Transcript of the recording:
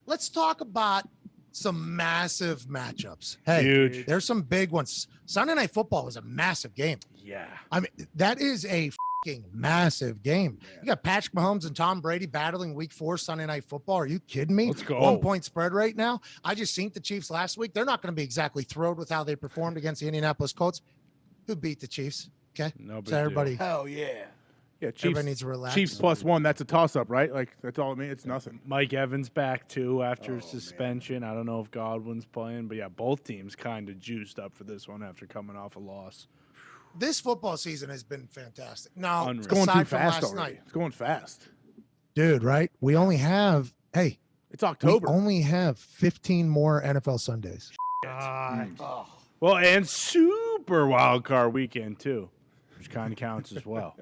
let's talk about some massive matchups. Hey, Huge. There's some big ones. Sunday Night Football was a massive game. Yeah. I mean, that is a massive game. Yeah. You got Patrick Mahomes and Tom Brady battling week 4 Sunday Night Football. Are you kidding me? Let's go. 1-point spread right now. I just seen the Chiefs last week. They're not going to be exactly thrilled with how they performed against the Indianapolis Colts. Who beat the Chiefs? Okay. No big so everybody. deal. Hell yeah. Yeah, Chiefs, everybody needs to relax. Chiefs +1, that's a toss-up, right? Like, that's all I mean. It's nothing. Mike Evans back, too, after suspension. Man. I don't know if Godwin's playing, but, yeah, both teams kind of juiced up for this one after coming off a loss. This football season has been fantastic. No, it's going too fast already. Night. It's going fast. Dude, right? We only have, it's October. We only have 15 more NFL Sundays. Well, and Super Wild Card Weekend, too, which kind of counts as well.